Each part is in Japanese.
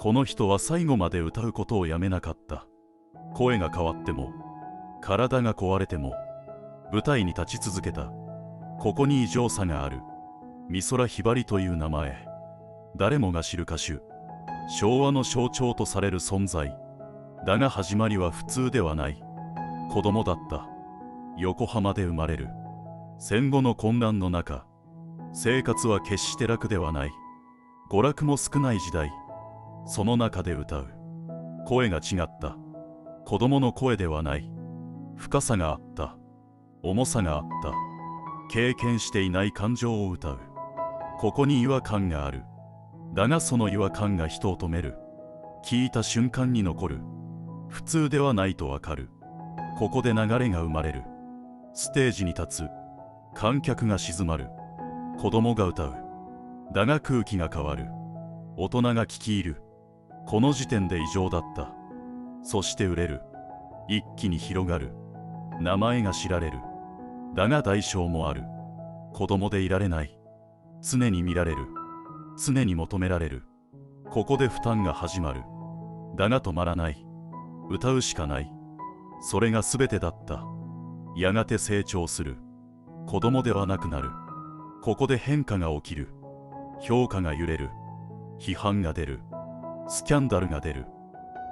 この人は最後まで歌うことをやめなかった。声が変わっても、体が壊れても、舞台に立ち続けた。ここに異常さがある。美空ひばりという名前。誰もが知る歌手。昭和の象徴とされる存在。だが始まりは普通ではない。子供だった。横浜で生まれる。戦後の混乱の中、生活は決して楽ではない。娯楽も少ない時代。その中で歌う。声が違った。子供の声ではない。深さがあった。重さがあった。経験していない感情を歌う。ここに違和感がある。だがその違和感が人を止める。聞いた瞬間に残る。普通ではないとわかる。ここで流れが生まれる。ステージに立つ。観客が静まる。子供が歌う。だが空気が変わる。大人が聞き入る。この時点で異常だった。そして売れる。一気に広がる。名前が知られる。だが代償もある。子供でいられない。常に見られる。常に求められる。ここで負担が始まる。だが止まらない。歌うしかない。それが全てだった。やがて成長する。子供ではなくなる。ここで変化が起きる。評価が揺れる。批判が出る。スキャンダルが出る。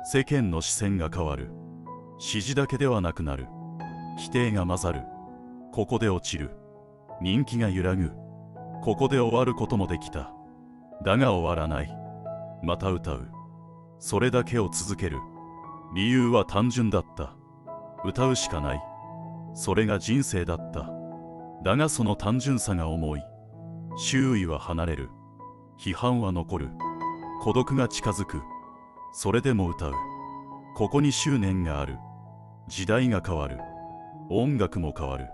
世間の視線が変わる。支持だけではなくなる。否定が混ざる。ここで落ちる。人気が揺らぐ。ここで終わることもできた。だが終わらない。また歌う。それだけを続ける。理由は単純だった。歌うしかない。それが人生だった。だがその単純さが重い。周囲は離れる。批判は残る。孤独が近づく。それでも歌う。ここに執念がある。時代が変わる。音楽も変わる。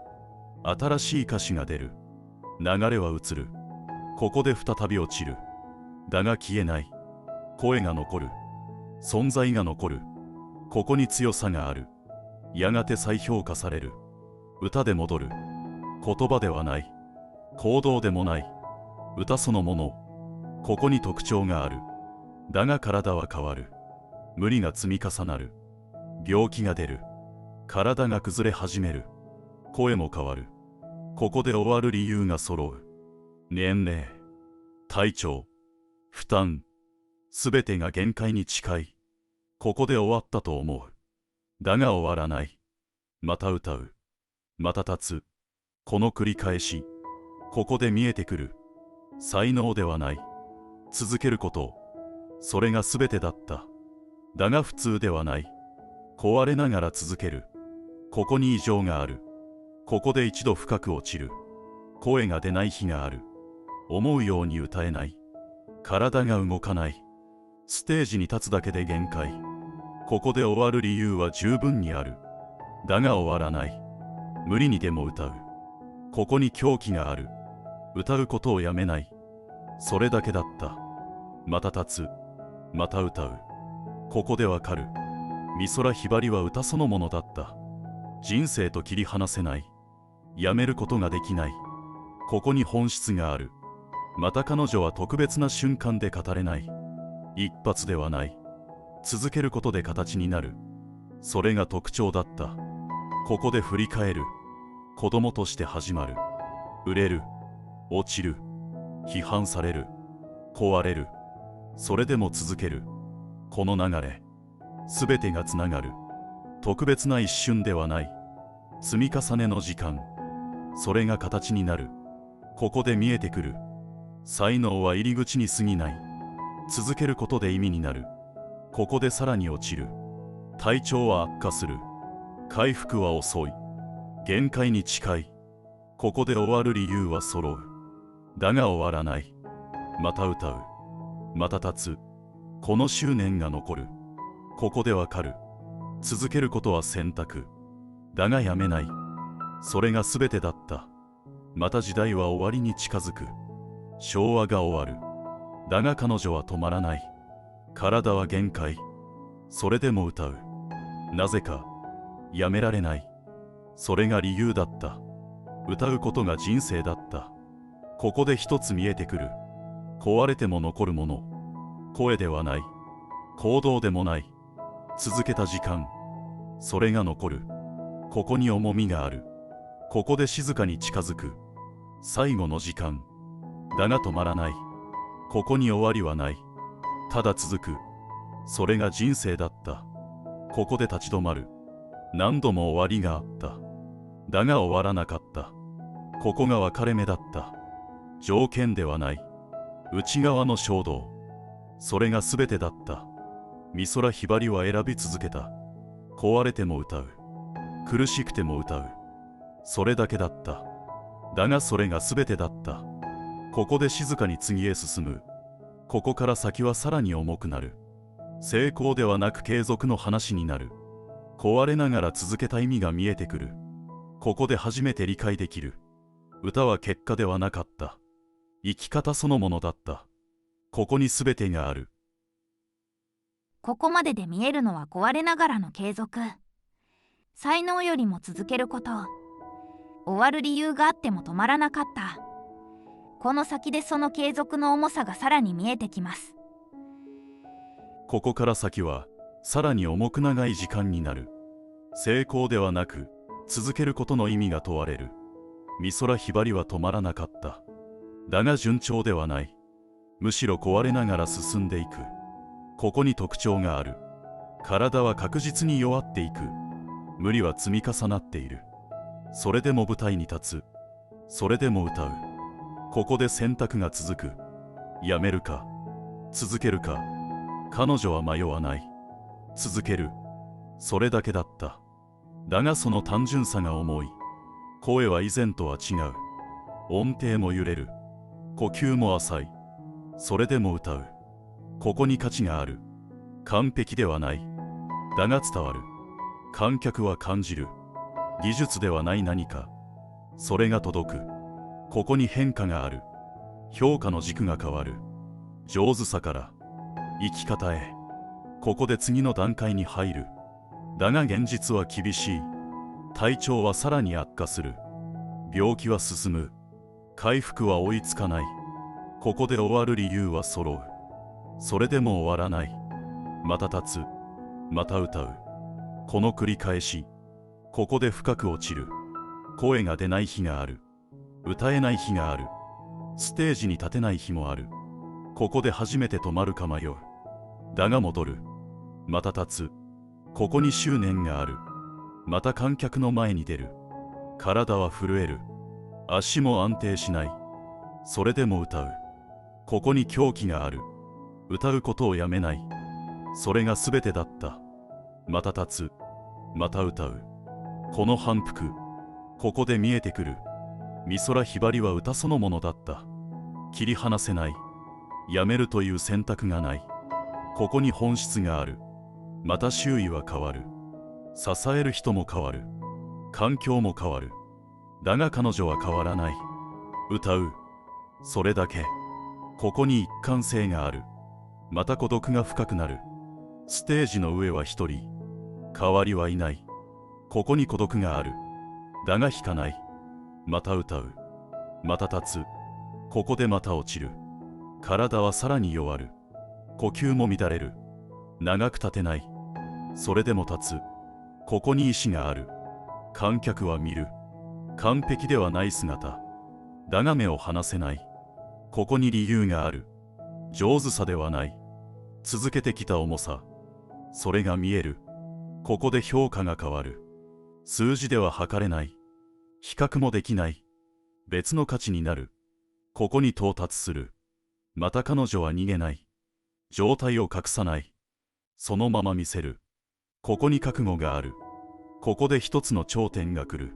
新しい歌詞が出る。流れは移る。ここで再び落ちる。だが消えない。声が残る。存在が残る。ここに強さがある。やがて再評価される。歌で戻る。言葉ではない。行動でもない。歌そのもの。ここに特徴がある。だが体は変わる。無理が積み重なる。病気が出る。体が崩れ始める。声も変わる。ここで終わる理由が揃う。年齢、体調、負担、すべてが限界に近い。ここで終わったと思う。だが終わらない。また歌う。また立つ。この繰り返し。ここで見えてくる。才能ではない。続けること。それが全てだった。だが普通ではない。壊れながら続ける。ここに異常がある。ここで一度深く落ちる。声が出ない日がある。思うように歌えない。体が動かない。ステージに立つだけで限界。ここで終わる理由は十分にある。だが終わらない。無理にでも歌う。ここに狂気がある。歌うことをやめない。それだけだった。また立つ。また歌う。ここでわかる。美空ひばりは歌そのものだった。人生と切り離せない。やめることができない。ここに本質がある。また彼女は特別な瞬間で語れない。一発ではない。続けることで形になる。それが特徴だった。ここで振り返る。子供として始まる。売れる。落ちる。批判される。壊れる。それでも続ける。この流れ。すべてがつながる。特別な一瞬ではない。積み重ねの時間。それが形になる。ここで見えてくる。才能は入り口に過ぎない。続けることで意味になる。ここでさらに落ちる。体調は悪化する。回復は遅い。限界に近い。ここで終わる理由は揃う。だが終わらない。また歌う。また立つ。この執念が残る。ここでわかる。続けることは選択。だがやめない。それが全てだった。また時代は終わりに近づく。昭和が終わる。だが彼女は止まらない。体は限界。それでも歌う。なぜかやめられない。それが理由だった。歌うことが人生だった。ここで一つ見えてくる。壊れても残るもの。声ではない。行動でもない。続けた時間、それが残る。ここに重みがある。ここで静かに近づく。最後の時間。だが止まらない。ここに終わりはない。ただ続く。それが人生だった。ここで立ち止まる。何度も終わりがあった。だが終わらなかった。ここが分かれ目だった。条件ではない。内側の衝動。それが全てだった。美空ひばりは選び続けた。壊れても歌う。苦しくても歌う。それだけだった。だがそれが全てだった。ここで静かに次へ進む。ここから先はさらに重くなる。成功ではなく継続の話になる。壊れながら続けた意味が見えてくる。ここで初めて理解できる。歌は結果ではなかった。生き方そのものだった。ここに全てがある。ここまでで見えるのは壊れながらの継続。才能よりも続けること。終わる理由があっても止まらなかった。この先でその継続の重さがさらに見えてきます。ここから先はさらに重く長い時間になる。成功ではなく続けることの意味が問われる。美空ひばりは止まらなかった。だが順調ではない。むしろ壊れながら進んでいく。ここに特徴がある。体は確実に弱っていく。無理は積み重なっている。それでも舞台に立つ。それでも歌う。ここで選択が続く。やめるか続けるか。彼女は迷わない。続ける。それだけだった。だがその単純さが重い。声は以前とは違う。音程も揺れる。呼吸も浅い。それでも歌う。ここに価値がある。完璧ではない。だが伝わる。観客は感じる。技術ではない何か。それが届く。ここに変化がある。評価の軸が変わる。上手さから生き方へ。ここで次の段階に入る。だが現実は厳しい。体調はさらに悪化する。病気は進む。回復は追いつかない。ここで終わる理由は揃う。それでも終わらない。また立つ。また歌う。この繰り返し。ここで深く落ちる。声が出ない日がある。歌えない日がある。ステージに立てない日もある。ここで初めて止まるか迷う。だが戻る。また立つ。ここに執念がある。また観客の前に出る。体は震える。足も安定しない。それでも歌う。ここに狂気がある。歌うことをやめない。それが全てだった。また立つ。また歌う。この反復。ここで見えてくる。美空ひばりは歌そのものだった。切り離せない。やめるという選択がない。ここに本質がある。また周囲は変わる。支える人も変わる。環境も変わる。だが彼女は変わらない。歌う。それだけ。ここに一貫性がある。また孤独が深くなる。ステージの上は一人。代わりはいない。ここに孤独がある。だが弾かない。また歌う。また立つ。ここでまた落ちる。体はさらに弱る。呼吸も乱れる。長く立てない。それでも立つ。ここに意志がある。観客は見る。完璧ではない姿。だが目を離せない。ここに理由がある。上手さではない。続けてきた重さ。それが見える。ここで評価が変わる。数字では測れない。比較もできない。別の価値になる。ここに到達する。また彼女は逃げない。状態を隠さない。そのまま見せる。ここに覚悟がある。ここで一つの頂点が来る。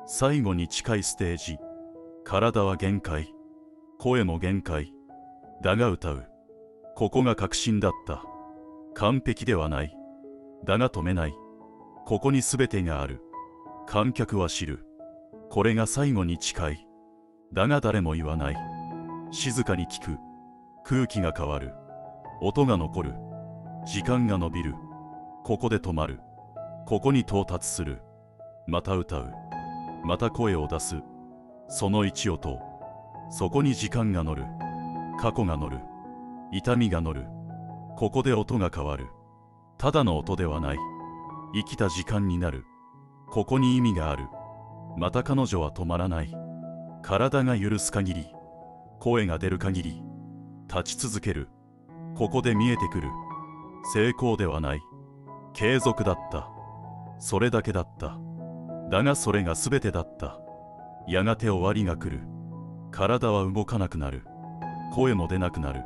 最後に近いステージ。体は限界。声も限界。だが歌う。ここが確信だった。完璧ではない。だが止めない。ここに全てがある。観客は知る。これが最後に近い。だが誰も言わない。静かに聞く。空気が変わる。音が残る。時間が伸びる。ここで止まる。ここに到達する。また歌う。また声を出す。その一音。そこに時間が乗る。過去が乗る。痛みが乗る。ここで音が変わる。ただの音ではない。生きた時間になる。ここに意味がある。また彼女は止まらない。体が許す限り、声が出る限り、立ち続ける。ここで見えてくる。成功ではない。継続だった。それだけだった。だがそれが全てだった。やがて終わりが来る。体は動かなくなる。声も出なくなる。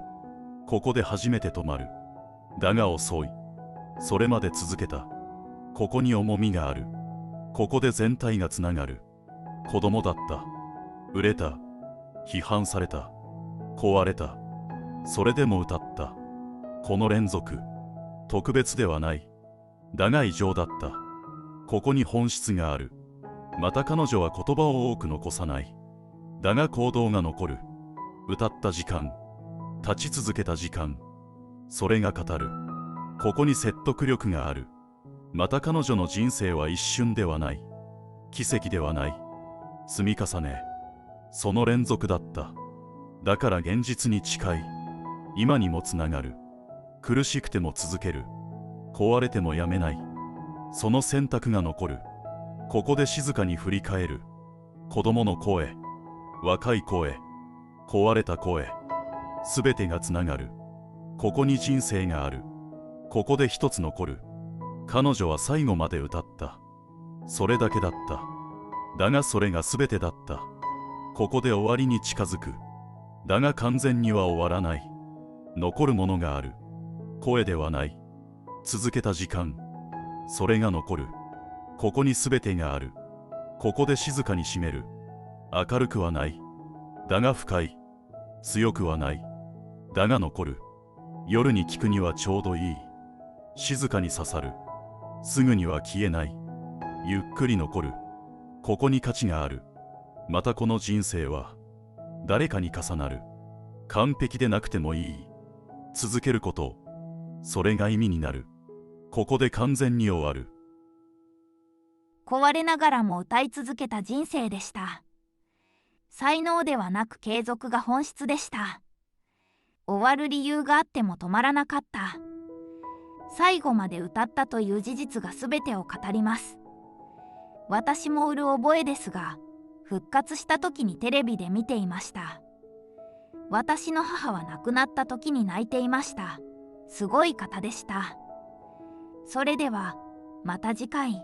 ここで初めて止まる。だが遅い。それまで続けた。ここに重みがある。ここで全体がつながる。子供だった。売れた。批判された。壊れた。それでも歌った。この連続、特別ではない。だが異常だった。ここに本質がある。また彼女は言葉を多く残さない。だが行動が残る。歌った時間、立ち続けた時間、それが語る。ここに説得力がある。また彼女の人生は一瞬ではない。奇跡ではない。積み重ね、その連続だった。だから現実に近い。今にもつながる。苦しくても続ける。壊れてもやめない。その選択が残る。ここで静かに振り返る。子供の声、若い声、壊れた声、すべてがつながる。ここに人生がある。ここで一つ残る。彼女は最後まで歌った。それだけだった。だがそれがすべてだった。ここで終わりに近づく。だが完全には終わらない。残るものがある。声ではない。続けた時間、それが残る。ここに全てがある。ここで静かに締める。明るくはない。だが深い。強くはない。だが残る。夜に聞くにはちょうどいい。静かに刺さる。すぐには消えない。ゆっくり残る。ここに価値がある。またこの人生は誰かに重なる。完璧でなくてもいい。続けること、それが意味になる。ここで完全に終わる。壊れながらも歌い続けた人生でした。才能ではなく継続が本質でした。終わる理由があっても止まらなかった。最後まで歌ったという事実が全てを語ります。私も売る覚えですが、復活した時にテレビで見ていました。私の母は亡くなった時に泣いていました。すごい方でした。それではまた次回。